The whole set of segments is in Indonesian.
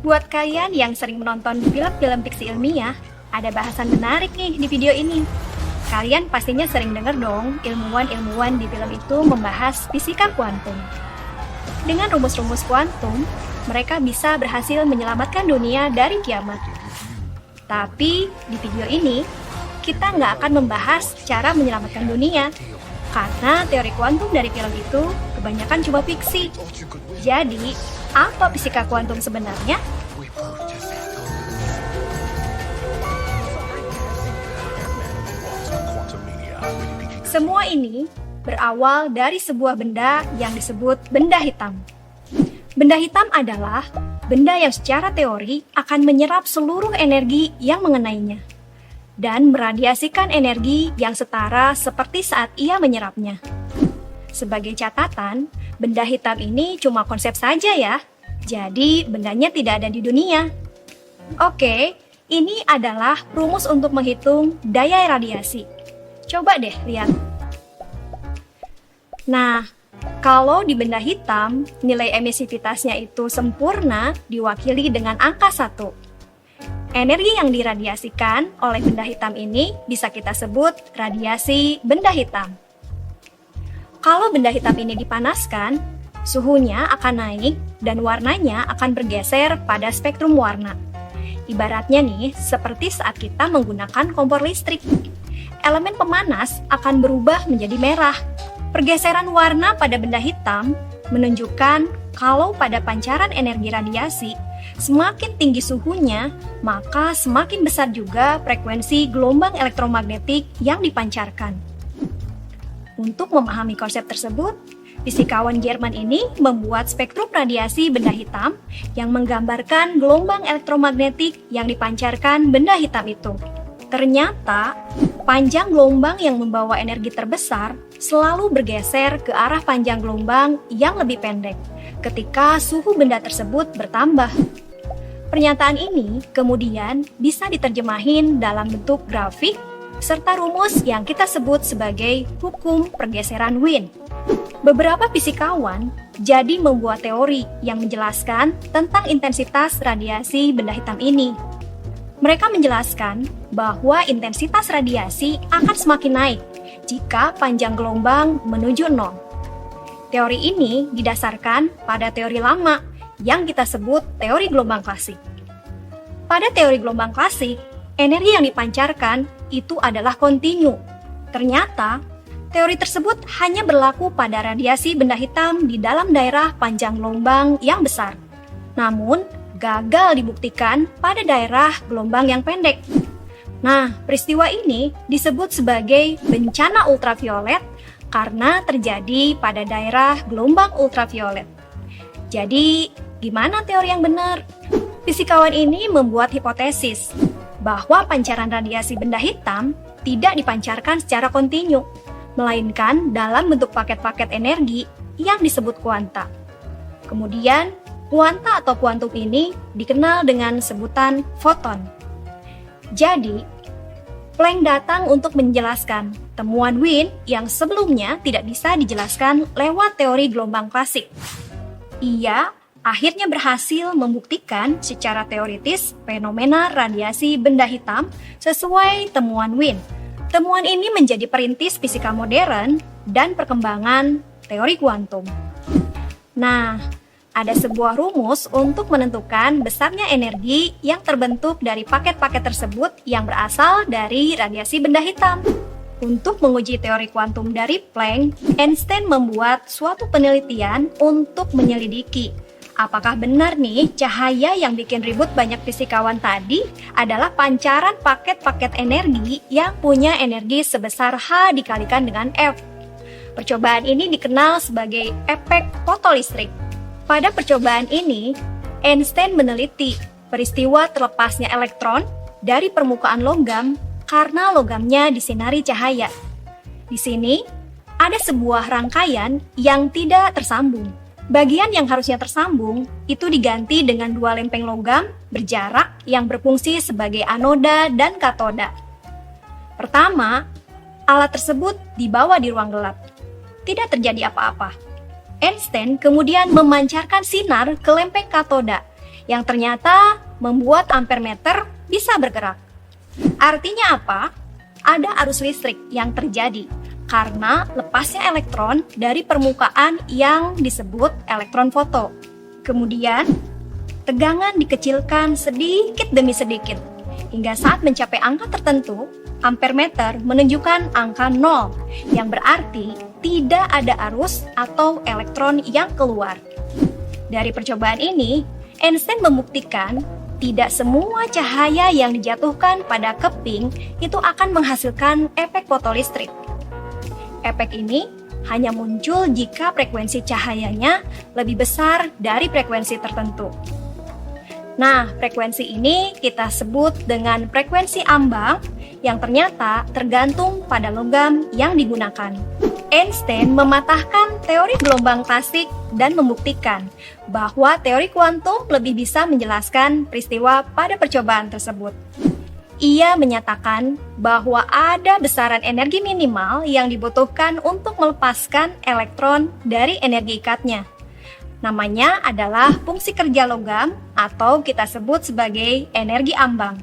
Buat kalian yang sering menonton film-film fiksi ilmiah, ada bahasan menarik nih di video ini. Kalian pastinya sering dengar dong ilmuwan-ilmuwan di film itu membahas fisika kuantum. Dengan rumus-rumus kuantum, mereka bisa berhasil menyelamatkan dunia dari kiamat. Tapi di video ini, kita nggak akan membahas cara menyelamatkan dunia, karena teori kuantum dari film itu kebanyakan cuma fiksi. Jadi, apa fisika kuantum sebenarnya? Semua ini berawal dari sebuah benda yang disebut benda hitam. Benda hitam adalah benda yang secara teori akan menyerap seluruh energi yang mengenainya dan meradiasikan energi yang setara seperti saat ia menyerapnya. Sebagai catatan, benda hitam ini cuma konsep saja ya, jadi bendanya tidak ada di dunia. Oke, ini adalah rumus untuk menghitung daya radiasi. Coba deh lihat. Nah, kalau di benda hitam, nilai emisivitasnya itu sempurna diwakili dengan angka 1. Energi yang diradiasikan oleh benda hitam ini bisa kita sebut radiasi benda hitam. Kalau benda hitam ini dipanaskan, suhunya akan naik dan warnanya akan bergeser pada spektrum warna. Ibaratnya nih, seperti saat kita menggunakan kompor listrik. Elemen pemanas akan berubah menjadi merah. Pergeseran warna pada benda hitam menunjukkan kalau pada pancaran energi radiasi, semakin tinggi suhunya, maka semakin besar juga frekuensi gelombang elektromagnetik yang dipancarkan. Untuk memahami konsep tersebut, fisikawan Jerman ini membuat spektrum radiasi benda hitam yang menggambarkan gelombang elektromagnetik yang dipancarkan benda hitam itu. Ternyata, panjang gelombang yang membawa energi terbesar selalu bergeser ke arah panjang gelombang yang lebih pendek ketika suhu benda tersebut bertambah. Pernyataan ini kemudian bisa diterjemahin dalam bentuk grafik serta rumus yang kita sebut sebagai hukum pergeseran Wien. Beberapa fisikawan jadi membuat teori yang menjelaskan tentang intensitas radiasi benda hitam ini. Mereka menjelaskan bahwa intensitas radiasi akan semakin naik jika panjang gelombang menuju 0. Teori ini didasarkan pada teori lama yang kita sebut teori gelombang klasik. Pada teori gelombang klasik, energi yang dipancarkan itu adalah kontinu. Ternyata, teori tersebut hanya berlaku pada radiasi benda hitam di dalam daerah panjang gelombang yang besar. Namun, gagal dibuktikan pada daerah gelombang yang pendek. Nah, peristiwa ini disebut sebagai bencana ultraviolet karena terjadi pada daerah gelombang ultraviolet. Jadi, gimana teori yang benar? Fisikawan ini membuat hipotesis bahwa pancaran radiasi benda hitam tidak dipancarkan secara kontinu, melainkan dalam bentuk paket-paket energi yang disebut kuanta. Kemudian, kuanta atau kuantum ini dikenal dengan sebutan foton. Jadi, Planck datang untuk menjelaskan temuan Wien yang sebelumnya tidak bisa dijelaskan lewat teori gelombang klasik. Ia akhirnya berhasil membuktikan secara teoritis fenomena radiasi benda hitam sesuai temuan Wien. Temuan ini menjadi perintis fisika modern dan perkembangan teori kuantum. Nah, ada sebuah rumus untuk menentukan besarnya energi yang terbentuk dari paket-paket tersebut yang berasal dari radiasi benda hitam. Untuk menguji teori kuantum dari Planck, Einstein membuat suatu penelitian untuk menyelidiki apakah benar nih cahaya yang bikin ribut banyak fisikawan tadi adalah pancaran paket-paket energi yang punya energi sebesar H dikalikan dengan F. Percobaan ini dikenal sebagai efek fotolistrik. Pada percobaan ini, Einstein meneliti peristiwa terlepasnya elektron dari permukaan logam karena logamnya disinari cahaya. Di sini, ada sebuah rangkaian yang tidak tersambung. Bagian yang harusnya tersambung itu diganti dengan dua lempeng logam berjarak yang berfungsi sebagai anoda dan katoda. Pertama, alat tersebut dibawa di ruang gelap. Tidak terjadi apa-apa. Einstein kemudian memancarkan sinar ke lempeng katoda yang ternyata membuat ampermeter bisa bergerak. Artinya apa? Ada arus listrik yang terjadi karena lepasnya elektron dari permukaan yang disebut elektron foto. Kemudian, tegangan dikecilkan sedikit demi sedikit, hingga saat mencapai angka tertentu, ampermeter menunjukkan angka 0, yang berarti tidak ada arus atau elektron yang keluar. Dari percobaan ini, Einstein membuktikan tidak semua cahaya yang dijatuhkan pada keping itu akan menghasilkan efek fotolistrik. Efek ini hanya muncul jika frekuensi cahayanya lebih besar dari frekuensi tertentu. Nah, frekuensi ini kita sebut dengan frekuensi ambang yang ternyata tergantung pada logam yang digunakan. Einstein mematahkan teori gelombang klasik dan membuktikan bahwa teori kuantum lebih bisa menjelaskan peristiwa pada percobaan tersebut. Ia menyatakan bahwa ada besaran energi minimal yang dibutuhkan untuk melepaskan elektron dari energi ikatnya. Namanya adalah fungsi kerja logam atau kita sebut sebagai energi ambang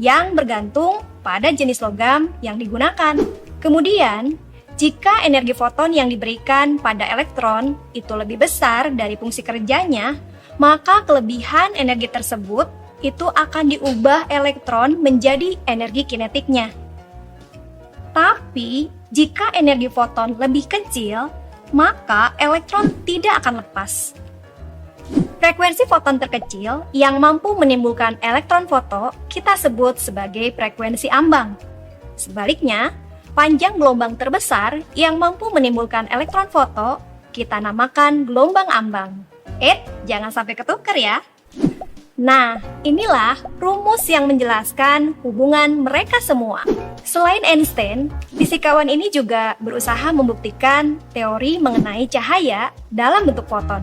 yang bergantung pada jenis logam yang digunakan. Kemudian, jika energi foton yang diberikan pada elektron itu lebih besar dari fungsi kerjanya, maka kelebihan energi tersebut itu akan diubah elektron menjadi energi kinetiknya. Tapi, jika energi foton lebih kecil, maka elektron tidak akan lepas. Frekuensi foton terkecil yang mampu menimbulkan elektron foto kita sebut sebagai frekuensi ambang. Sebaliknya, panjang gelombang terbesar yang mampu menimbulkan elektron foto kita namakan gelombang ambang. Jangan sampai ketukar ya. Nah, inilah rumus yang menjelaskan hubungan mereka semua. Selain Einstein, fisikawan ini juga berusaha membuktikan teori mengenai cahaya dalam bentuk foton.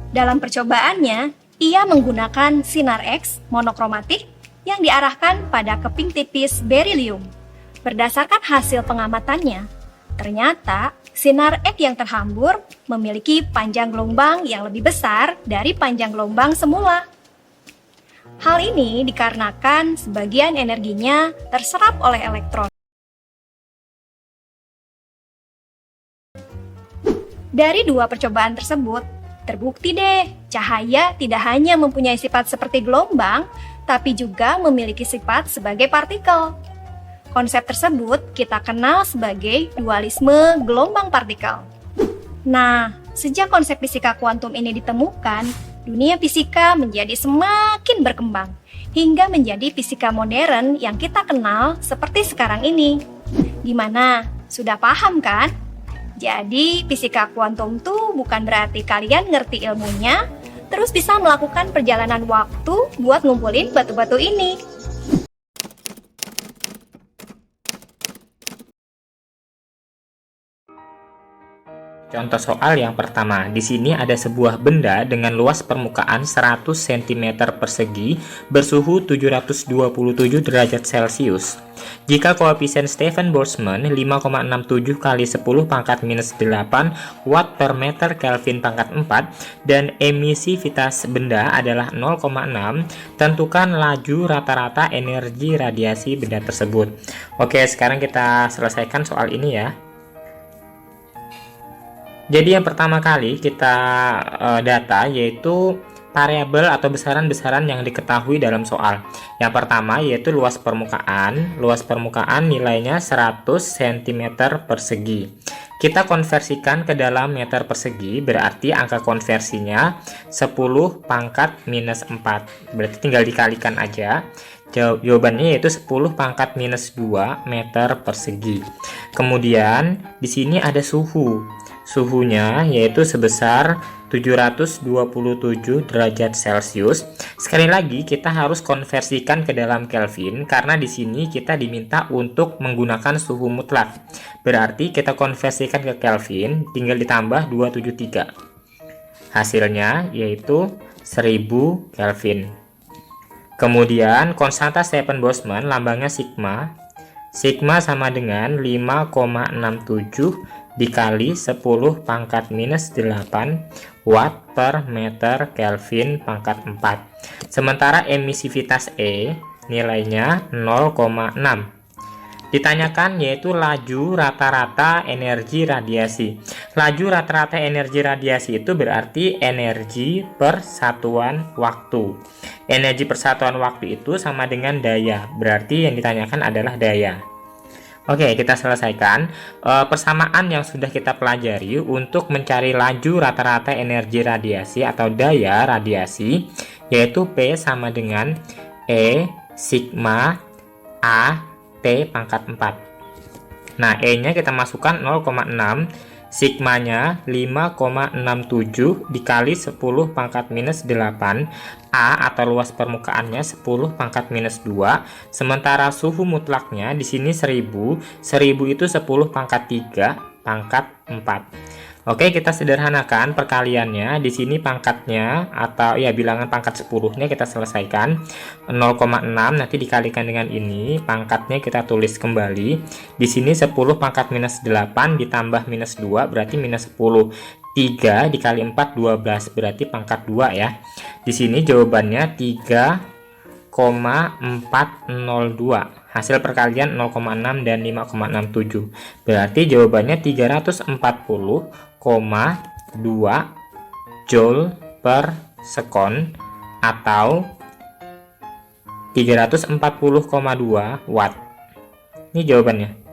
Dalam percobaannya, ia menggunakan sinar X monokromatik yang diarahkan pada keping tipis berilium. Berdasarkan hasil pengamatannya, ternyata sinar X yang terhambur memiliki panjang gelombang yang lebih besar dari panjang gelombang semula. Hal ini dikarenakan sebagian energinya terserap oleh elektron. Dari dua percobaan tersebut, terbukti deh, cahaya tidak hanya mempunyai sifat seperti gelombang, tapi juga memiliki sifat sebagai partikel. Konsep tersebut kita kenal sebagai dualisme gelombang partikel. Nah, sejak konsep fisika kuantum ini ditemukan, dunia fisika menjadi semakin berkembang, hingga menjadi fisika modern yang kita kenal seperti sekarang ini. Gimana? Sudah paham kan? Jadi, fisika kuantum tuh bukan berarti kalian ngerti ilmunya, terus bisa melakukan perjalanan waktu buat ngumpulin batu-batu ini. Contoh soal yang pertama, di sini ada sebuah benda dengan luas permukaan 100 cm persegi bersuhu 727 derajat Celcius. Jika koefisien Stefan Boltzmann 5,67 kali 10 pangkat minus 8 watt per meter Kelvin pangkat 4 dan emisivitas benda adalah 0,6, tentukan laju rata-rata energi radiasi benda tersebut. Oke, sekarang kita selesaikan soal ini ya. Jadi yang pertama kali kita data yaitu variabel atau besaran-besaran yang diketahui dalam soal. Yang pertama yaitu luas permukaan. Luas permukaan nilainya 100 cm persegi. Kita konversikan ke dalam meter persegi, berarti angka konversinya 10 pangkat minus 4. Berarti tinggal dikalikan aja. Jawabannya yaitu 10 pangkat minus 2 meter persegi. Kemudian di sini ada suhu. Suhunya yaitu sebesar 727 derajat Celcius. Sekali lagi kita harus konversikan ke dalam Kelvin karena di sini kita diminta untuk menggunakan suhu mutlak. Berarti kita konversikan ke Kelvin tinggal ditambah 273. Hasilnya yaitu 1000 Kelvin. Kemudian konstanta Stefan Boltzmann lambangnya sigma. Sigma sama dengan 5,67 dikali 10 pangkat minus 8 watt per meter Kelvin pangkat 4. Sementara emisivitas E nilainya 0,6. Ditanyakan yaitu laju rata-rata energi radiasi. Laju rata-rata energi radiasi itu berarti energi per satuan waktu. Energi per satuan waktu itu sama dengan daya. Berarti yang ditanyakan adalah daya. Oke, kita selesaikan persamaan yang sudah kita pelajari untuk mencari laju rata-rata energi radiasi atau daya radiasi, yaitu P sama dengan E sigma A T pangkat 4. Nah, E-nya kita masukkan 0,6, sigmanya 5,67 dikali 10 pangkat minus 8, A atau luas permukaannya 10 pangkat minus 2, sementara suhu mutlaknya di sini 1000 itu 10 pangkat 3 pangkat 4. Oke, kita sederhanakan perkaliannya. Di sini pangkatnya atau ya bilangan pangkat 10-nya kita selesaikan 0,6 nanti dikalikan dengan ini, pangkatnya kita tulis kembali. Di sini 10 pangkat minus 8 ditambah minus 2 berarti minus 10. 3 dikali 4 12 berarti pangkat 2 ya. Di sini jawabannya 3,402. Hasil perkalian 0,6 dan 5,67. Berarti jawabannya 340,2 joule per sekon atau 340,2 watt. Ini jawabannya.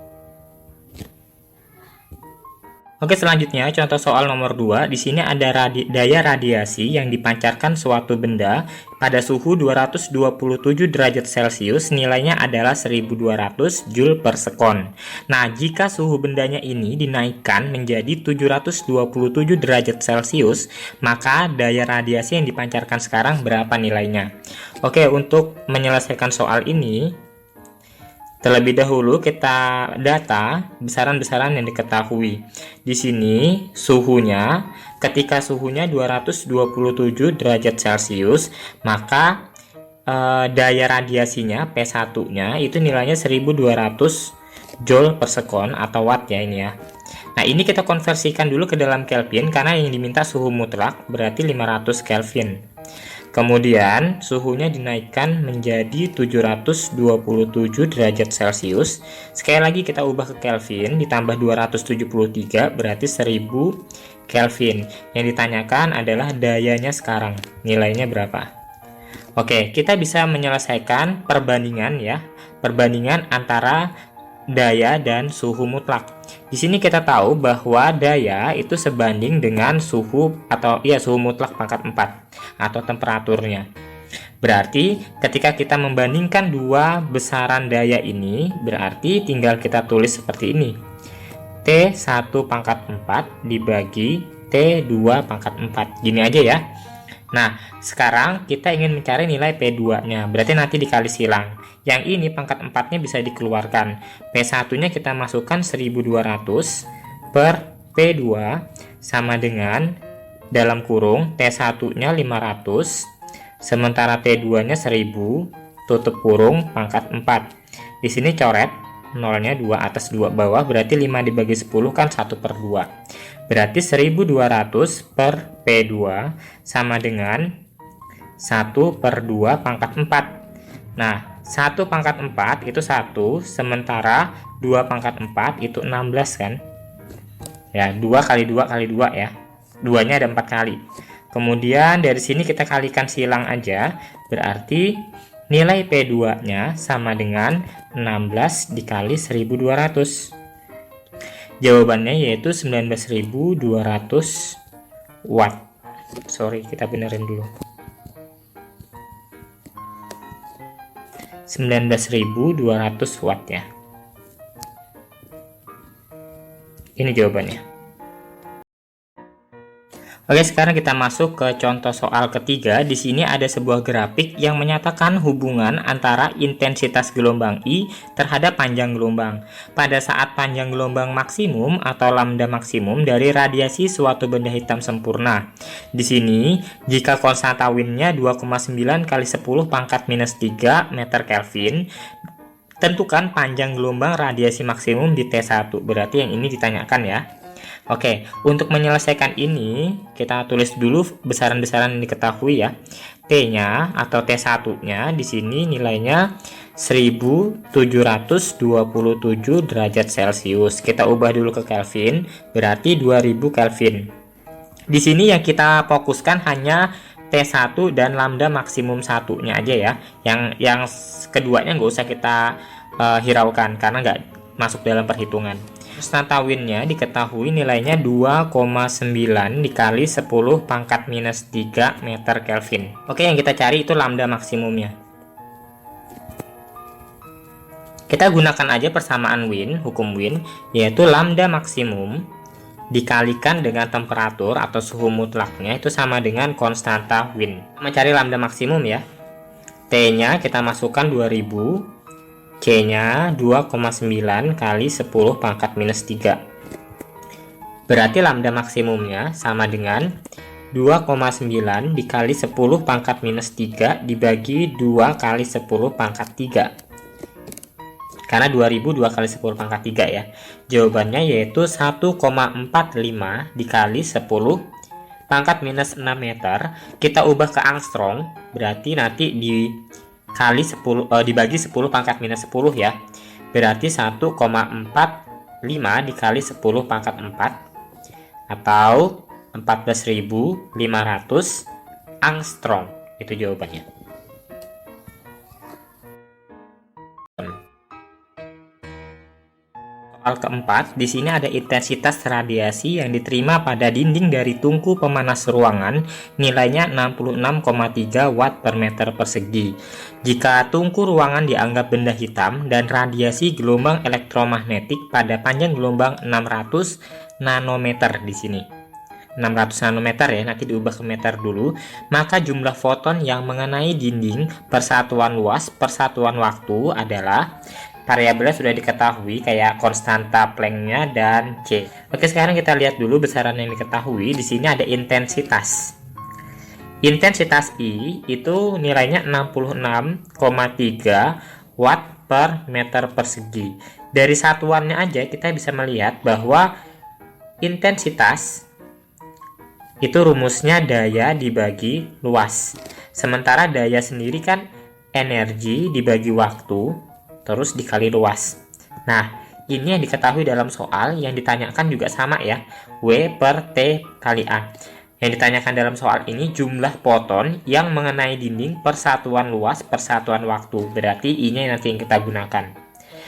Oke, selanjutnya contoh soal nomor 2. Di sini ada daya radiasi yang dipancarkan suatu benda pada suhu 227 derajat Celcius, nilainya adalah 1200 Joule per sekon. Nah, jika suhu bendanya ini dinaikkan menjadi 727 derajat Celcius, maka daya radiasi yang dipancarkan sekarang berapa nilainya? Oke, untuk menyelesaikan soal ini, terlebih dahulu kita data besaran-besaran yang diketahui. Di sini suhunya, ketika suhunya 227 derajat Celcius, maka daya radiasinya P1-nya itu nilainya 1200 Joule per sekon atau watt ya ini ya. Nah, ini kita konversikan dulu ke dalam Kelvin karena yang diminta suhu mutlak berarti 500 Kelvin. Kemudian suhunya dinaikkan menjadi 727 derajat Celcius. Sekali lagi kita ubah ke Kelvin, ditambah 273 berarti 1000 Kelvin. Yang ditanyakan adalah dayanya sekarang, nilainya berapa? Oke, kita bisa menyelesaikan perbandingan ya. Perbandingan antara daya dan suhu mutlak. Di sini kita tahu bahwa daya itu sebanding dengan suhu atau ya suhu mutlak pangkat 4 atau temperaturnya. Berarti ketika kita membandingkan dua besaran daya ini, berarti tinggal kita tulis seperti ini. T1 pangkat 4 dibagi T2 pangkat 4. Gini aja ya. Nah, sekarang kita ingin mencari nilai P2-nya. Berarti nanti dikali silang. Yang ini pangkat 4-nya bisa dikeluarkan. P1-nya kita masukkan 1200 per P2 sama dengan dalam kurung T1-nya 500 sementara T2-nya 1000 tutup kurung pangkat 4. Di sini coret nolnya 2 atas 2 bawah, berarti 5 dibagi 10 kan 1/2. Berarti 1200 per P2 sama dengan 1/2 pangkat 4. Nah, 1 pangkat 4 itu 1, sementara 2 pangkat 4 itu 16 kan. Ya, 2 kali 2 kali 2 ya. 2-nya ada 4 kali. Kemudian dari sini kita kalikan silang aja, berarti nilai P2-nya sama dengan 16 dikali 1200. Jawabannya yaitu 19.200 watt. Sorry, kita benerin dulu. 19.200 watt ya. Ini jawabannya. Oke, sekarang kita masuk ke contoh soal ketiga. Di sini ada sebuah grafik yang menyatakan hubungan antara intensitas gelombang I terhadap panjang gelombang. Pada saat panjang gelombang maksimum atau lambda maksimum dari radiasi suatu benda hitam sempurna. Di sini, jika konstanta Wien-nya 2,9 kali 10 pangkat minus 3 meter Kelvin, tentukan panjang gelombang radiasi maksimum di T1. Berarti yang ini ditanyakan ya. Oke, untuk menyelesaikan ini, kita tulis dulu besaran-besaran yang diketahui ya. T-nya atau T1-nya di sini nilainya 1727 derajat Celcius. Kita ubah dulu ke Kelvin, berarti 2000 Kelvin. Di sini yang kita fokuskan hanya T1 dan lambda maksimum satunya aja ya. Yang keduanya nggak usah kita hiraukan karena nggak masuk dalam perhitungan. Konstanta Wien-nya diketahui nilainya 2,9 dikali 10 pangkat minus 3 meter Kelvin. Oke, yang kita cari itu lambda maksimumnya. Kita gunakan aja persamaan Wien, hukum Wien, yaitu lambda maksimum dikalikan dengan temperatur atau suhu mutlaknya itu sama dengan konstanta Wien. Mencari lambda maksimum ya. T-nya kita masukkan 2000, C-nya 2,9 kali 10 pangkat minus 3. Berarti lambda maksimumnya sama dengan 2,9 dikali 10 pangkat minus 3 dibagi 2 kali 10 pangkat 3. Karena 2000 2 kali 10 pangkat 3 ya. Jawabannya yaitu 1,45 dikali 10 pangkat minus 6 meter. Kita ubah ke angstrom, berarti nanti dibagi 10 pangkat minus 10 ya. Berarti 1,45 dikali 10 pangkat 4 atau 14.500 angstrom. Itu jawabannya. Soal keempat, di sini ada intensitas radiasi yang diterima pada dinding dari tungku pemanas ruangan, nilainya 66,3 watt per meter persegi. Jika tungku ruangan dianggap benda hitam dan radiasi gelombang elektromagnetik pada panjang gelombang 600 nanometer di sini. 600 nanometer ya, nanti diubah ke meter dulu, maka jumlah foton yang mengenai dinding persatuan luas persatuan waktu adalah variabelnya sudah diketahui kayak konstanta Planck-nya dan C. Oke, sekarang kita lihat dulu besaran yang diketahui. Di sini ada intensitas. Intensitas I itu nilainya 66,3 watt per meter persegi. Dari satuannya aja kita bisa melihat bahwa intensitas itu rumusnya daya dibagi luas. Sementara daya sendiri kan energi dibagi waktu terus dikali luas. Nah, ini yang diketahui dalam soal yang ditanyakan juga sama ya, W per T kali A. Yang ditanyakan dalam soal ini jumlah foton yang mengenai dinding persatuan luas persatuan waktu. Berarti I-nya nanti yang kita gunakan.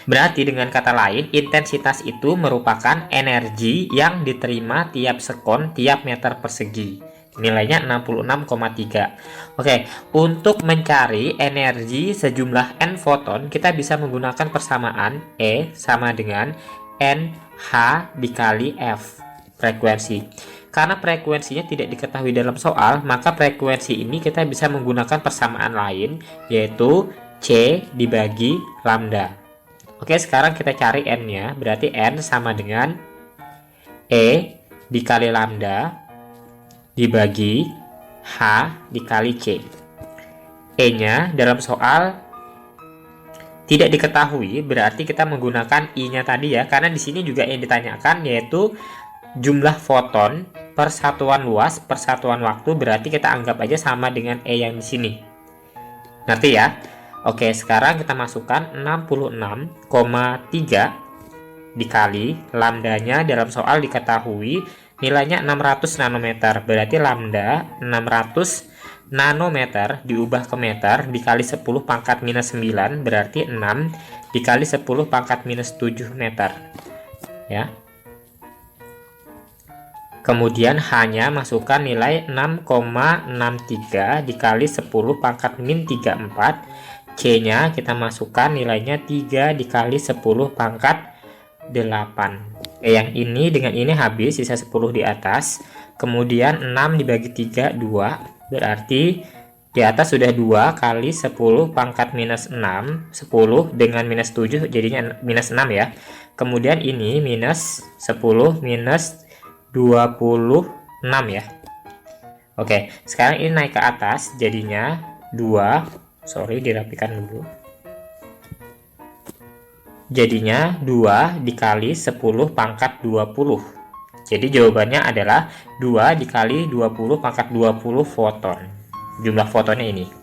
Berarti dengan kata lain, intensitas itu merupakan energi yang diterima tiap sekon tiap meter persegi. Nilainya 66,3. Oke, untuk mencari energi sejumlah N foton, kita bisa menggunakan persamaan E sama dengan NH dikali F, frekuensi. Karena frekuensinya tidak diketahui dalam soal, maka frekuensi ini kita bisa menggunakan persamaan lain, yaitu C dibagi lambda. Oke, sekarang kita cari N-nya, berarti N sama dengan E dikali lambda dibagi H dikali C. E-nya dalam soal tidak diketahui, berarti kita menggunakan I-nya tadi ya, karena di sini juga yang ditanyakan yaitu jumlah foton persatuan luas persatuan waktu, berarti kita anggap aja sama dengan E yang di sini. Ngerti ya? Oke, sekarang kita masukkan 66,3 dikali lambdanya dalam soal diketahui nilainya 600 nanometer, berarti lambda 600 nanometer diubah ke meter dikali 10 pangkat minus 9, berarti 6 dikali 10 pangkat minus 7 meter ya. Kemudian H-nya masukkan nilai 6,63 dikali 10 pangkat min 34. C-nya kita masukkan nilainya 3 dikali 10 pangkat 8. Yang ini dengan ini habis, sisa 10 di atas. Kemudian 6 dibagi 3, 2. Berarti di atas sudah 2 kali 10 pangkat minus 6. 10 dengan minus 7 jadinya minus 6 ya. Kemudian ini minus 10 minus 26 ya. Oke, sekarang ini naik ke atas jadinya 2. Sorry, dirapikan dulu. Jadinya 2 dikali 10 pangkat 20. Jadi jawabannya adalah 2 dikali 20 pangkat 20 foton. Jumlah fotonnya ini.